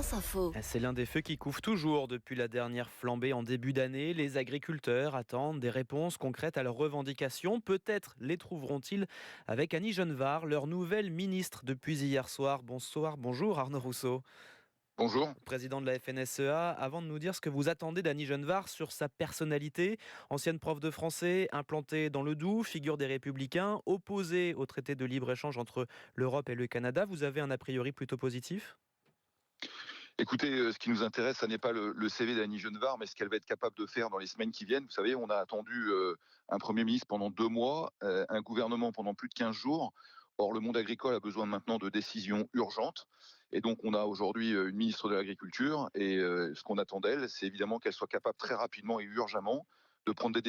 Info. C'est l'un des feux qui couve toujours depuis la dernière flambée en début d'année. Les agriculteurs attendent des réponses concrètes à leurs revendications. Peut-être les trouveront-ils avec Annie Genevard, leur nouvelle ministre depuis hier soir. Bonsoir, bonjour Arnaud Rousseau. Bonjour. Président de la FNSEA, avant de nous dire ce que vous attendez d'Annie Genevard sur sa personnalité, ancienne prof de français, implantée dans le Doubs, figure des Républicains, opposée au traité de libre-échange entre l'Europe et le Canada, vous avez un a priori plutôt positif ? Écoutez, ce qui nous intéresse, ça n'est pas le CV d'Annie Genevard, mais ce qu'elle va être capable de faire dans les semaines qui viennent. Vous savez, on a attendu un Premier ministre pendant 2 mois, un gouvernement pendant plus de 15 jours. Or, le monde agricole a besoin maintenant de décisions urgentes. Et donc, on a aujourd'hui une ministre de l'Agriculture. Et ce qu'on attend d'elle, c'est évidemment qu'elle soit capable très rapidement et urgemment de prendre des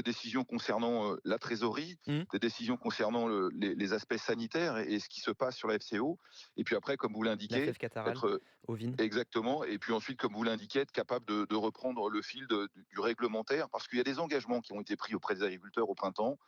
décisions concernant la trésorerie, des décisions concernant les aspects sanitaires et ce qui se passe sur la FCO. Et puis après, comme vous La l'indiquez, fève catarrhale, être ovine. exactement. Et puis ensuite, comme vous l'indiquez, être capable de reprendre le fil du réglementaire, parce qu'il y a des engagements qui ont été pris auprès des agriculteurs au printemps.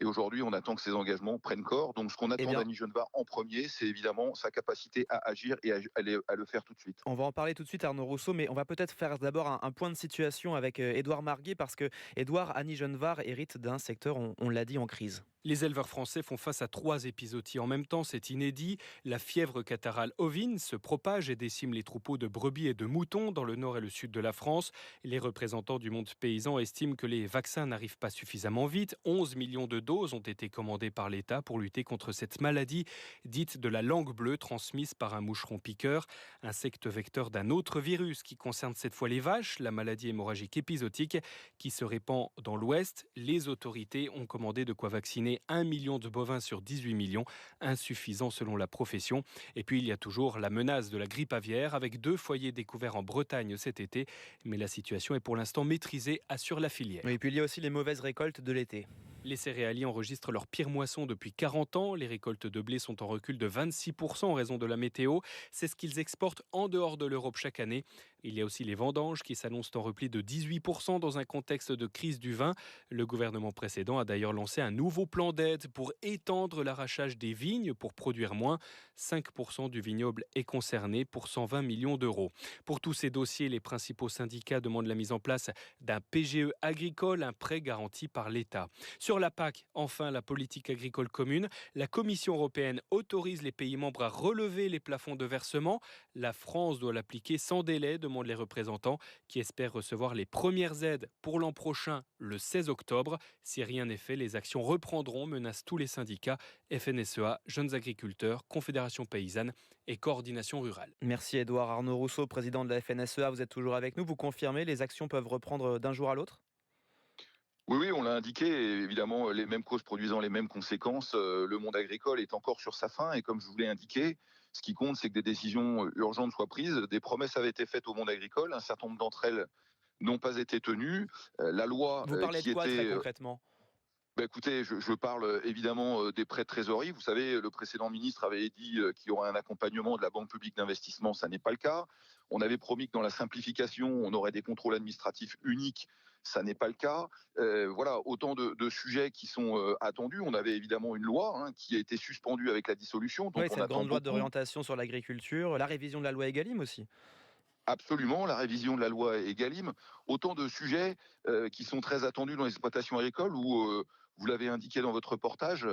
Et aujourd'hui, on attend que ces engagements prennent corps. Donc, ce qu'on Eh attend bien, d'Annie Genevard en premier, c'est évidemment sa capacité à agir et à le faire tout de suite. on va en parler tout de suite, Arnaud Rousseau, mais on va peut-être faire d'abord un point de situation avec Édouard Marguet, parce que Édouard, Annie Genevard hérite d'un secteur, on l'a dit, en crise. Les éleveurs français font face à 3 épizooties en même temps, c'est inédit. La fièvre catarrhale ovine se propage et décime les troupeaux de brebis et de moutons dans le nord et le sud de la France. Les représentants du monde paysan estiment que les vaccins n'arrivent pas suffisamment vite. 11 millions de doses ont été commandées par l'État pour lutter contre cette maladie dite de la langue bleue transmise par un moucheron piqueur, insecte vecteur d'un autre virus qui concerne cette fois les vaches, la maladie hémorragique épizootique qui se répand dans l'Ouest. Les autorités ont commandé de quoi vacciner 1 million de bovins sur 18 millions, insuffisant selon la profession. Et puis il y a toujours la menace de la grippe aviaire avec 2 foyers découverts en Bretagne cet été. Mais la situation est pour l'instant maîtrisée, assure la filière. Et puis il y a aussi les mauvaises récoltes de l'été. Les céréaliers enregistrent leur pire moisson depuis 40 ans. Les récoltes de blé sont en recul de 26% en raison de la météo. C'est ce qu'ils exportent en dehors de l'Europe chaque année. Il y a aussi les vendanges qui s'annoncent en repli de 18% dans un contexte de crise du vin. Le gouvernement précédent a d'ailleurs lancé un nouveau plan d'aide pour étendre l'arrachage des vignes pour produire moins. 5% du vignoble est concerné pour 120 millions d'euros. Pour tous ces dossiers, les principaux syndicats demandent la mise en place d'un PGE agricole, un prêt garanti par l'État. Sur la PAC, enfin la politique agricole commune, la Commission européenne autorise les pays membres à relever les plafonds de versement. La France doit l'appliquer sans délai, demandent les représentants, qui espèrent recevoir les premières aides pour l'an prochain, le 16 octobre. Si rien n'est fait, les actions reprendront, menacent tous les syndicats, FNSEA, Jeunes Agriculteurs, Confédération Paysanne et Coordination Rurale. Merci Édouard. Arnaud Rousseau, président de la FNSEA, vous êtes toujours avec nous. Vous confirmez, les actions peuvent reprendre d'un jour à l'autre ? Oui, on l'a indiqué, et évidemment, les mêmes causes produisant les mêmes conséquences. Le monde agricole est encore sur sa fin, et comme je vous l'ai indiqué, ce qui compte, c'est que des décisions urgentes soient prises. Des promesses avaient été faites au monde agricole, un certain nombre d'entre elles n'ont pas été tenues. La loi Vous parlez qui de quoi très était... concrètement ? Écoutez, je parle évidemment des prêts de trésorerie. Vous savez, le précédent ministre avait dit qu'il y aurait un accompagnement de la Banque publique d'investissement. Ça n'est pas le cas. On avait promis que dans la simplification, on aurait des contrôles administratifs uniques. Ça n'est pas le cas. Voilà, autant de sujets qui sont attendus. On avait évidemment une loi qui a été suspendue avec la dissolution. Donc Oui, on cette attend grande loi beaucoup. d'orientation sur l'agriculture, la révision de la loi Egalim aussi. Absolument, la révision de la loi Egalim, autant de sujets qui sont très attendus dans les exploitations agricoles où, vous l'avez indiqué dans votre reportage,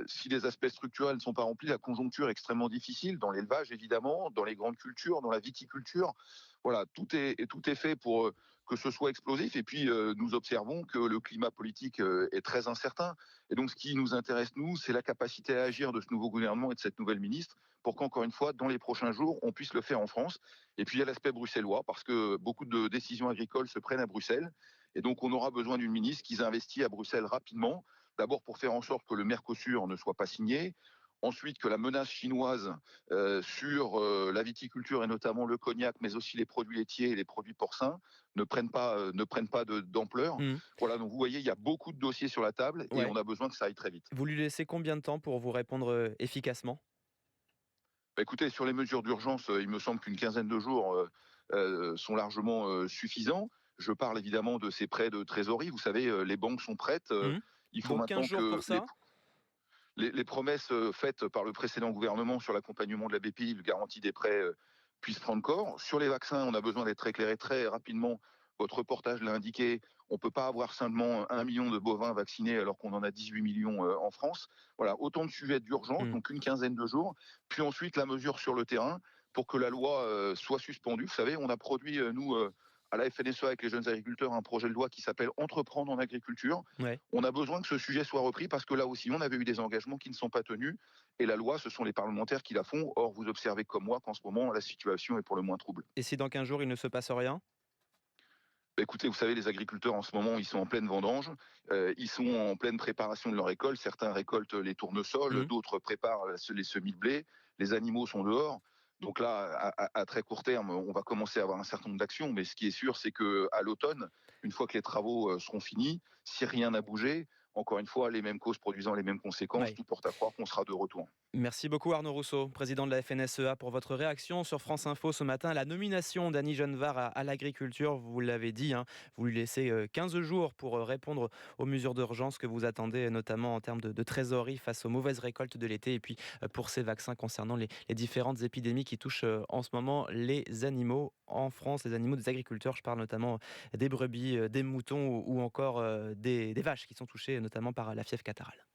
si les aspects structurels ne sont pas remplis, la conjoncture est extrêmement difficile, dans l'élevage évidemment, dans les grandes cultures, dans la viticulture. Voilà, tout est fait pour que ce soit explosif. Et puis, nous observons que le climat politique est très incertain. Et donc, ce qui nous intéresse, nous, c'est la capacité à agir de ce nouveau gouvernement et de cette nouvelle ministre pour qu'encore une fois, dans les prochains jours, on puisse le faire en France. Et puis, il y a l'aspect bruxellois, parce que beaucoup de décisions agricoles se prennent à Bruxelles. Et donc, on aura besoin d'une ministre qui investit à Bruxelles rapidement. D'abord, pour faire en sorte que le Mercosur ne soit pas signé. Ensuite, que la menace chinoise sur la viticulture et notamment le cognac, mais aussi les produits laitiers et les produits porcins, ne prennent pas d'ampleur. Voilà, donc vous voyez, il y a beaucoup de dossiers sur la table et Ouais. on a besoin que ça aille très vite. Vous lui laissez combien de temps pour vous répondre efficacement ? Écoutez, sur les mesures d'urgence, il me semble qu'une quinzaine de jours sont largement suffisants. Je parle évidemment de ces prêts de trésorerie. Vous savez, les banques sont prêtes. Il faut Donc 15 maintenant jours que pour ça ? les promesses faites par le précédent gouvernement sur l'accompagnement de la BPI, le garantie des prêts puisse prendre corps. Sur les vaccins, on a besoin d'être éclairé très rapidement. Votre reportage l'a indiqué, on ne peut pas avoir simplement 1 million de bovins vaccinés alors qu'on en a 18 millions en France. Voilà, autant de sujets d'urgence, Mmh. donc une quinzaine de jours. Puis ensuite, la mesure sur le terrain pour que la loi soit suspendue. Vous savez, on a produit, nous, à la FNSEA avec les jeunes agriculteurs, un projet de loi qui s'appelle Entreprendre en agriculture. Ouais. On a besoin que ce sujet soit repris parce que là aussi, on avait eu des engagements qui ne sont pas tenus. Et la loi, ce sont les parlementaires qui la font. Or, vous observez comme moi qu'en ce moment, la situation est pour le moins trouble. Et si dans 15 jours, il ne se passe rien? Bah, écoutez, vous savez, les agriculteurs en ce moment, ils sont en pleine vendange, ils sont en pleine préparation de leur récolte. Certains récoltent les tournesols, Mmh. d'autres préparent les semis de blé. Les animaux sont dehors. Donc là, à très court terme, on va commencer à avoir un certain nombre d'actions. Mais ce qui est sûr, c'est qu'à l'automne, une fois que les travaux seront finis, si rien n'a bougé, encore une fois, les mêmes causes produisant les mêmes conséquences, Ouais. tout porte à croire qu'on sera de retour. Merci beaucoup Arnaud Rousseau, président de la FNSEA, pour votre réaction sur France Info ce matin. La nomination d'Annie Genevard à l'agriculture, vous l'avez dit, hein, vous lui laissez 15 jours pour répondre aux mesures d'urgence que vous attendez, notamment en termes de trésorerie face aux mauvaises récoltes de l'été et puis pour ces vaccins concernant les différentes épidémies qui touchent en ce moment les animaux en France, les animaux des agriculteurs. Je parle notamment des brebis, des moutons ou encore des vaches qui sont touchées notamment par la fièvre catarrhale.